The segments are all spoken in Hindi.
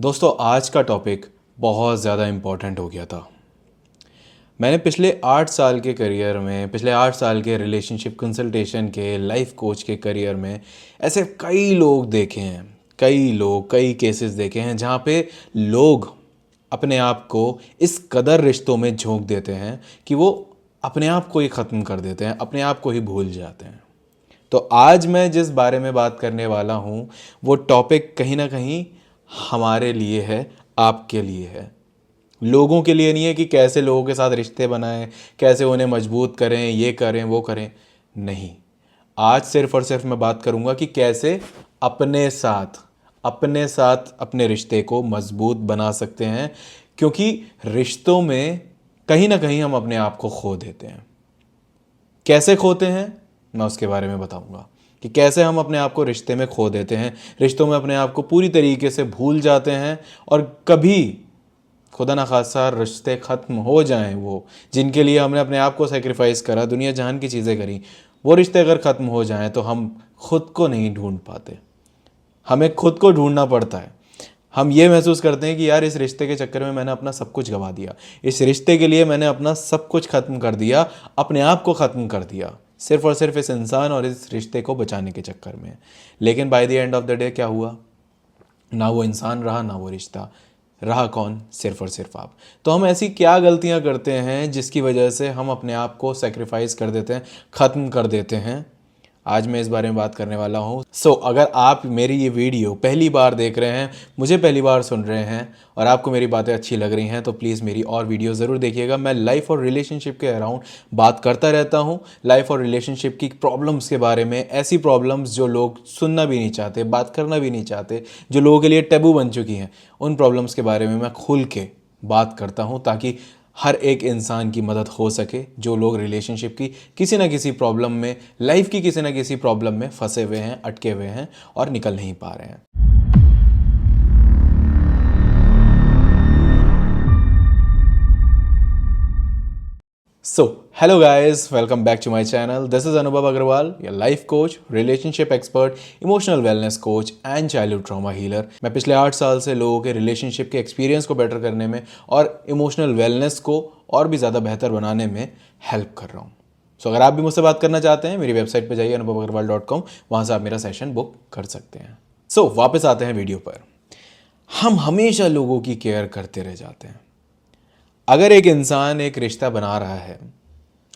दोस्तों आज का टॉपिक बहुत ज़्यादा इम्पॉर्टेंट हो गया था। मैंने पिछले 8 साल के करियर में, पिछले 8 साल के रिलेशनशिप कंसल्टेशन के, लाइफ कोच के करियर में ऐसे कई लोग देखे हैं, कई केसेस देखे हैं जहाँ पे लोग अपने आप को इस कदर रिश्तों में झोंक देते हैं कि वो अपने आप को ही ख़त्म कर देते हैं, अपने आप को ही भूल जाते हैं। तो आज मैं जिस बारे में बात करने वाला हूँ वो टॉपिक कहीं ना कहीं हमारे लिए है, आपके लिए है, लोगों के लिए नहीं है कि कैसे लोगों के साथ रिश्ते बनाएं, कैसे उन्हें मजबूत करें, ये करें वो करें। नहीं, आज सिर्फ और सिर्फ मैं बात करूंगा कि कैसे अपने साथ अपने रिश्ते को मजबूत बना सकते हैं, क्योंकि रिश्तों में कहीं ना कहीं हम अपने आप को खो देते हैं। कैसे खोते हैं मैं उसके बारे में बताऊंगा कि कैसे हम अपने आप को रिश्ते में खो देते हैं, रिश्तों में अपने आप को पूरी तरीके से भूल जाते हैं और कभी खुदा ना खासा रिश्ते ख़त्म हो जाएं, वो जिनके लिए हमने अपने आप को सेक्रीफाइस करा, दुनिया जहान की चीज़ें करी, वो रिश्ते अगर ख़त्म हो जाएं तो हम खुद को नहीं ढूंढ पाते, हमें खुद को ढूंढना पड़ता है। हम ये महसूस करते हैं कि यार इस रिश्ते के चक्कर में मैंने अपना सब कुछ गंवा दिया, इस रिश्ते के लिए मैंने अपना सब कुछ ख़त्म कर दिया, अपने आप को ख़त्म कर दिया, सिर्फ और सिर्फ इस इंसान और इस रिश्ते को बचाने के चक्कर में। लेकिन by the end of the day क्या हुआ? ना वो इंसान रहा, ना वो रिश्ता रहा। कौन? सिर्फ और सिर्फ आप। तो हम ऐसी क्या गलतियां करते हैं जिसकी वजह से हम अपने आप को सेक्रीफाइस कर देते हैं, ख़त्म कर देते हैं? आज मैं इस बारे में बात करने वाला हूँ। अगर आप मेरी ये वीडियो पहली बार देख रहे हैं, मुझे पहली बार सुन रहे हैं और आपको मेरी बातें अच्छी लग रही हैं, तो प्लीज़ मेरी और वीडियो ज़रूर देखिएगा। मैं लाइफ और रिलेशनशिप के अराउंड बात करता रहता हूँ, लाइफ और रिलेशनशिप की प्रॉब्लम्स के बारे में, ऐसी प्रॉब्लम्स जो लोग सुनना भी नहीं चाहते, बात करना भी नहीं चाहते, जो लोगों के लिए टैबू बन चुकी हैं, उन प्रॉब्लम्स के बारे में मैं खुल के बात करता हूँ ताकि हर एक इंसान की मदद हो सके जो लोग रिलेशनशिप की किसी ना किसी प्रॉब्लम में, लाइफ की किसी ना किसी प्रॉब्लम में फंसे हुए हैं, अटके हुए हैं और निकल नहीं पा रहे हैं। Hello guys, welcome back to my channel. This is Anubhav Agrawal, your life coach, relationship expert, emotional wellness coach and childhood trauma healer. मैं पिछले 8 साल से लोगों के रिलेशनशिप के एक्सपीरियंस को बेटर करने में और इमोशनल वेलनेस को और भी ज़्यादा बेहतर बनाने में हेल्प कर रहा हूँ। अगर आप भी मुझसे बात करना चाहते हैं, मेरी वेबसाइट पर जाइए anubhavagarwal.com, वहाँ से आप मेरा सेशन बुक कर सकते हैं। वापस आते हैं वीडियो पर। हम हमेशा लोगों की केयर करते रह जाते हैं। अगर एक इंसान एक रिश्ता बना रहा है,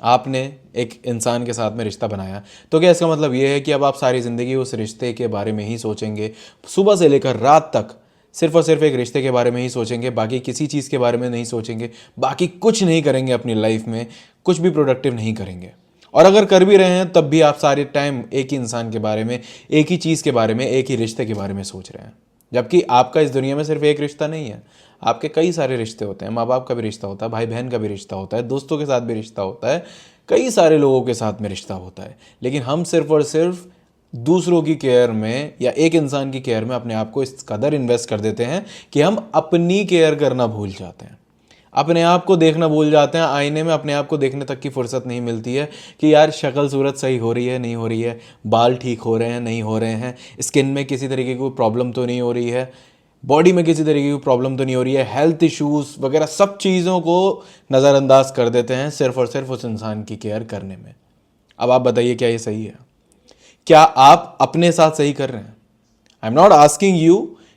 आपने एक इंसान के साथ में रिश्ता बनाया, तो क्या इसका मतलब ये है कि अब आप सारी ज़िंदगी उस रिश्ते के बारे में ही सोचेंगे, सुबह से लेकर रात तक सिर्फ और सिर्फ एक रिश्ते के बारे में ही सोचेंगे, बाकी किसी चीज़ के बारे में नहीं सोचेंगे, बाकी कुछ नहीं करेंगे अपनी लाइफ में, कुछ भी प्रोडक्टिव नहीं करेंगे? और अगर कर भी रहे हैं तब भी आप सारे टाइम एक ही इंसान के बारे में, एक ही चीज़ के बारे में, एक ही रिश्ते के बारे में सोच रहे हैं, जबकि आपका इस दुनिया में सिर्फ एक रिश्ता नहीं है, आपके कई सारे रिश्ते होते हैं। माँ बाप का भी रिश्ता होता है, भाई बहन का भी रिश्ता होता है, दोस्तों के साथ भी रिश्ता होता है, कई सारे लोगों के साथ में रिश्ता होता है। लेकिन हम सिर्फ और सिर्फ दूसरों की केयर में या एक इंसान की केयर में अपने आप को इस कदर इन्वेस्ट कर देते हैं कि हम अपनी केयर करना भूल जाते हैं, अपने आप को देखना भूल जाते हैं। आईने में अपने आप को देखने तक की फुर्सत नहीं मिलती है कि यार शक्ल सूरत सही हो रही है, नहीं हो रही है, बाल ठीक हो रहे हैं, नहीं हो रहे हैं, स्किन में किसी तरीके की कोई प्रॉब्लम तो नहीं हो रही है, बॉडी में किसी तरीके की प्रॉब्लम तो नहीं हो रही है, हेल्थ इश्यूज़ वगैरह सब चीज़ों को नज़रअंदाज कर देते हैं सिर्फ और सिर्फ उस इंसान की केयर करने में। अब आप बताइए, क्या ये सही है? क्या आप अपने साथ सही कर रहे हैं? I am not asking you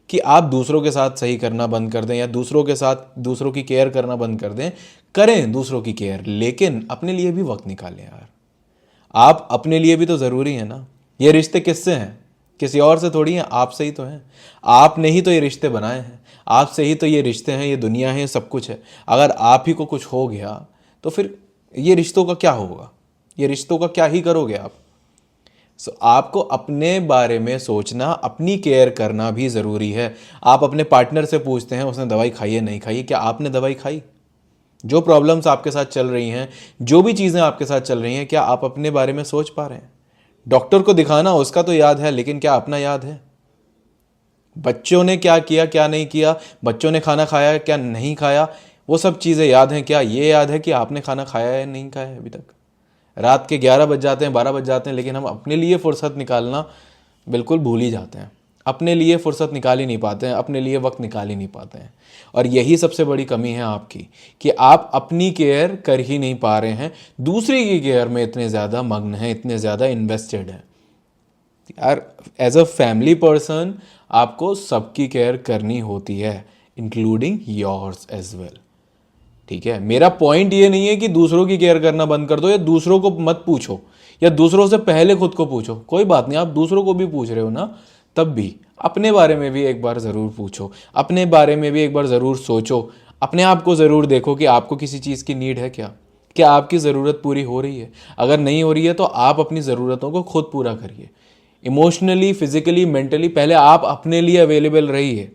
कि आप दूसरों के साथ सही करना बंद कर दें या दूसरों के साथ दूसरों की केयर करना बंद कर दें। करें दूसरों की केयर, लेकिन अपने लिए भी वक्त निकालें यार। आप अपने लिए भी तो ज़रूरी है ना। ये रिश्ते किससे हैं? किसी और से थोड़ी हैं, आपसे ही तो हैं। आपने ही तो ये रिश्ते बनाए हैं, आपसे ही तो ये रिश्ते हैं, ये दुनिया है, ये सब कुछ है। अगर आप ही को कुछ हो गया तो फिर ये रिश्तों का क्या होगा? ये रिश्तों का क्या ही करोगे आप? आपको अपने बारे में सोचना, अपनी केयर करना भी ज़रूरी है। आप अपने पार्टनर से पूछते हैं उसने दवाई खाई है, नहीं खाई? क्या आपने दवाई खाई? जो प्रॉब्लम्स आपके साथ चल रही हैं, जो भी चीज़ें आपके साथ चल रही हैं, क्या आप अपने बारे में सोच पा रहे हैं? डॉक्टर को दिखाना उसका तो याद है, लेकिन क्या अपना याद है? बच्चों ने क्या किया, क्या नहीं किया, बच्चों ने खाना खाया क्या नहीं खाया, वो सब चीज़ें याद हैं? क्या ये याद है कि आपने खाना खाया है नहीं खाया है अभी तक? रात के 11 बज जाते हैं, 12 बज जाते हैं, लेकिन हम अपने लिए फुर्सत निकालना बिल्कुल भूल ही जाते हैं। अपने लिए फुर्सत निकाल ही नहीं पाते हैं, अपने लिए वक्त निकाल ही नहीं पाते हैं। और यही सबसे बड़ी कमी है आपकी कि आप अपनी केयर कर ही नहीं पा रहे हैं, दूसरे की केयर में इतने ज़्यादा मग्न हैं, इतने ज़्यादा इन्वेस्टेड हैं। यार एज अ फैमिली पर्सन आपको सबकी केयर करनी होती है, इंक्लूडिंग योर्स एज वेल। ठीक है, मेरा पॉइंट ये नहीं है कि दूसरों की केयर करना बंद कर दो या दूसरों को मत पूछो या दूसरों से पहले खुद को पूछो। कोई बात नहीं, आप दूसरों को भी पूछ रहे हो ना, तब भी अपने बारे में भी एक बार ज़रूर पूछो, अपने बारे में भी एक बार ज़रूर सोचो, अपने आप को ज़रूर देखो कि आपको किसी चीज़ की नीड है क्या, क्या आपकी ज़रूरत पूरी हो रही है। अगर नहीं हो रही है तो आप अपनी ज़रूरतों को खुद पूरा करिए, इमोशनली, फिजिकली, मेंटली। पहले आप अपने लिए अवेलेबल रहिए,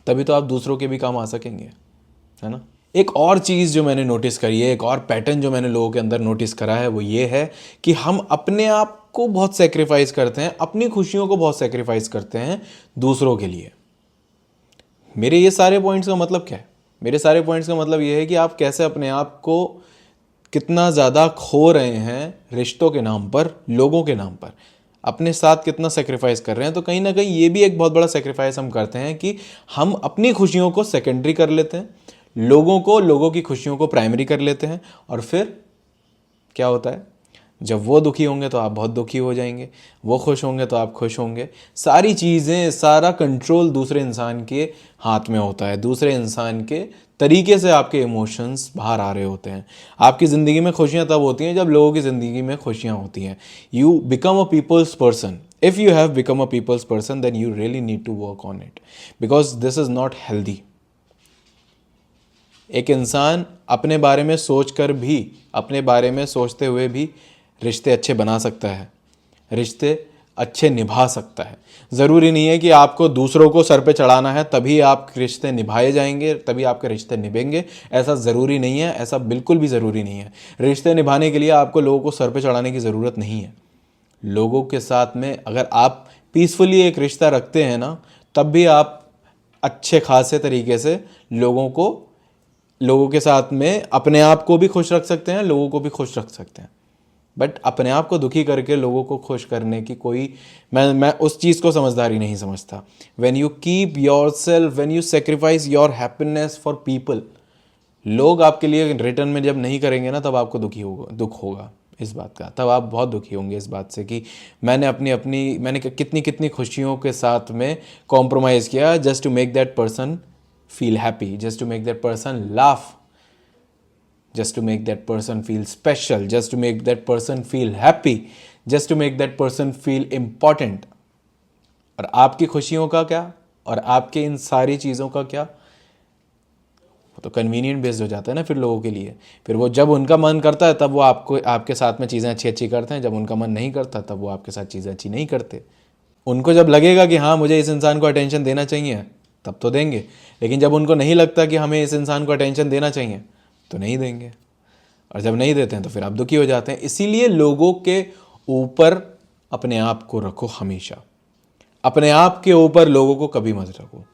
तभी तो आप दूसरों के भी काम आ सकेंगे, है ना। एक और चीज़ जो मैंने नोटिस करी है, एक और पैटर्न जो मैंने लोगों के अंदर नोटिस करा है, वो ये है कि हम अपने आप को बहुत सेक्रीफाइस करते हैं, अपनी खुशियों को बहुत सेक्रीफाइस करते हैं दूसरों के लिए। मेरे ये सारे पॉइंट्स का मतलब क्या है? मेरे सारे पॉइंट्स का मतलब ये है कि आप कैसे अपने आप को कितना ज़्यादा खो रहे हैं रिश्तों के नाम पर, लोगों के नाम पर, अपने साथ कितना सेक्रीफाइस कर रहे हैं। तो कहीं ना कहीं ये भी एक बहुत बड़ा सेक्रीफाइस हम करते हैं कि हम अपनी खुशियों को सेकेंडरी कर लेते हैं, लोगों की खुशियों को प्राइमरी कर लेते हैं। और फिर क्या होता है, जब वो दुखी होंगे तो आप बहुत दुखी हो जाएंगे, वो खुश होंगे तो आप खुश होंगे। सारी चीज़ें, सारा कंट्रोल दूसरे इंसान के हाथ में होता है, दूसरे इंसान के तरीके से आपके इमोशंस बाहर आ रहे होते हैं। आपकी ज़िंदगी में खुशियाँ तब होती हैं जब लोगों की ज़िंदगी में खुशियाँ होती हैं। You become a people's person. If you have become a people's person then you really need to work on it, because this is not healthy. एक इंसान अपने बारे में सोचकर भी, अपने बारे में सोचते हुए भी रिश्ते अच्छे बना सकता है, रिश्ते अच्छे निभा सकता है। ज़रूरी नहीं है कि आपको दूसरों को सर पे चढ़ाना है तभी आप रिश्ते निभाए जाएंगे, तभी आपके रिश्ते निभेंगे। ऐसा ज़रूरी नहीं है, ऐसा बिल्कुल भी ज़रूरी नहीं है। रिश्ते निभाने के लिए आपको लोगों को सर पे चढ़ाने की ज़रूरत नहीं है। लोगों के साथ में अगर आप पीसफुली एक रिश्ता रखते हैं ना, तब भी आप अच्छे खासे तरीके से लोगों के साथ में अपने आप को भी खुश रख सकते हैं, लोगों को भी खुश रख सकते हैं। बट अपने आप को दुखी करके लोगों को खुश करने की कोई, मैं उस चीज़ को समझदारी नहीं समझता। When you keep your self, when you sacrifice your happiness for people, लोग आपके लिए रिटर्न में जब नहीं करेंगे ना, तब आपको दुख होगा इस बात का। तब आप बहुत दुखी होंगे इस बात से कि मैंने कितनी कितनी खुशियों के साथ में कॉम्प्रोमाइज़ किया just to make that person feel happy, just to make that person laugh, just to make that person feel special, just to make that person feel happy, just to make that person feel important। और आपकी खुशियों का क्या, और आपके इन सारी चीज़ों का क्या, वो तो कन्वीनियंट बेस्ड हो जाता है ना फिर लोगों के लिए। फिर वो जब उनका मन करता है तब वो आपके साथ में चीज़ें अच्छी अच्छी करते हैं, जब उनका मन नहीं करता तब वो आपके साथ चीज़ें अच्छी नहीं करते। उनको जब लगेगा कि हाँ मुझे इस इंसान को अटेंशन देना चाहिए तब तो देंगे, लेकिन जब उनको नहीं लगता कि हमें इस इंसान को अटेंशन देना चाहिए तो नहीं देंगे। और जब नहीं देते हैं तो फिर आप दुखी हो जाते हैं। इसीलिए लोगों के ऊपर अपने आप को रखो हमेशा, अपने आप के ऊपर लोगों को कभी मत रखो,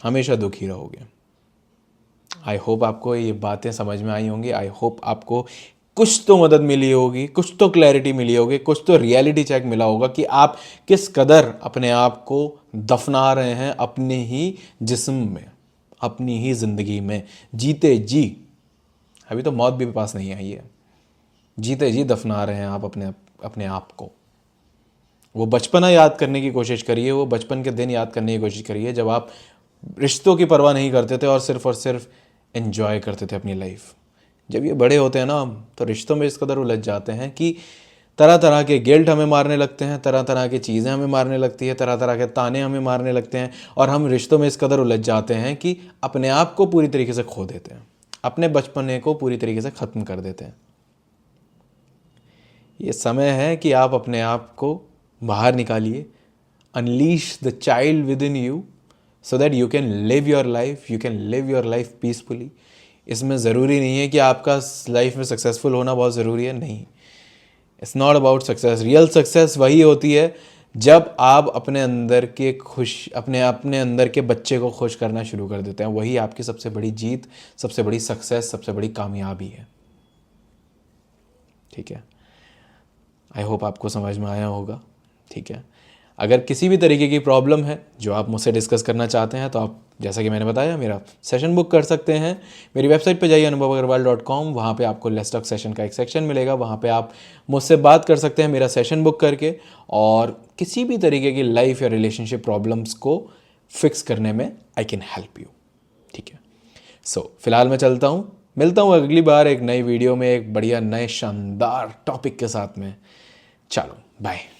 हमेशा दुखी रहोगे। आई होप आपको ये बातें समझ में आई होंगी। आई होप आपको कुछ तो मदद मिली होगी, कुछ तो क्लैरिटी मिली होगी, कुछ तो रियलिटी चेक मिला होगा कि आप किस कदर अपने आप को दफना रहे हैं अपने ही जिस्म में, अपनी ही ज़िंदगी में, जीते जी। अभी तो मौत भी पास नहीं आई है, जीते जी दफना रहे हैं आप अपने आप को। वो बचपना याद करने की कोशिश करिए, वो बचपन के दिन याद करने की कोशिश करिए जब आप रिश्तों की परवाह नहीं करते थे और सिर्फ एंजॉय करते थे अपनी लाइफ। जब ये बड़े होते हैं ना तो रिश्तों में इस कदर उलझ जाते हैं कि तरह तरह के गिल्ट हमें मारने लगते हैं, तरह तरह की चीज़ें हमें मारने लगती है, तरह तरह के ताने हमें मारने लगते हैं, और हम रिश्तों में इस कदर उलझ जाते हैं कि अपने आप को पूरी तरीके से खो देते हैं, अपने बचपने को पूरी तरीके से ख़त्म कर देते हैं। ये समय है कि आप अपने आप को बाहर निकालिए, unleash the child with in you so that you can live your life, you can live your life peacefully. इसमें ज़रूरी नहीं है कि आपका लाइफ में सक्सेसफुल होना बहुत ज़रूरी है, नहीं। It's not about success. Real success वही होती है जब आप अपने अंदर के अपने अंदर के बच्चे को खुश करना शुरू कर देते हैं। वही आपकी सबसे बड़ी जीत, सबसे बड़ी सक्सेस, सबसे बड़ी कामयाबी है। ठीक है, आई होप आपको समझ में आया होगा। ठीक है, अगर किसी भी तरीके की प्रॉब्लम है जो आप मुझसे डिस्कस करना चाहते हैं तो आप, जैसा कि मैंने बताया, मेरा सेशन बुक कर सकते हैं। मेरी वेबसाइट पे जाइए anubhavagarwal.com, वहाँ पे आपको लिस्ट ऑफ सेशन का एक सेक्शन मिलेगा, वहाँ पे आप मुझसे बात कर सकते हैं मेरा सेशन बुक करके, और किसी भी तरीके की लाइफ या रिलेशनशिप प्रॉब्लम्स को फिक्स करने में आई कैन हेल्प यू। ठीक है, सो फिलहाल मैं चलता हूँ, मिलता हूँ अगली बार एक नई वीडियो में एक बढ़िया नए शानदार टॉपिक के साथ में। चलो बाय।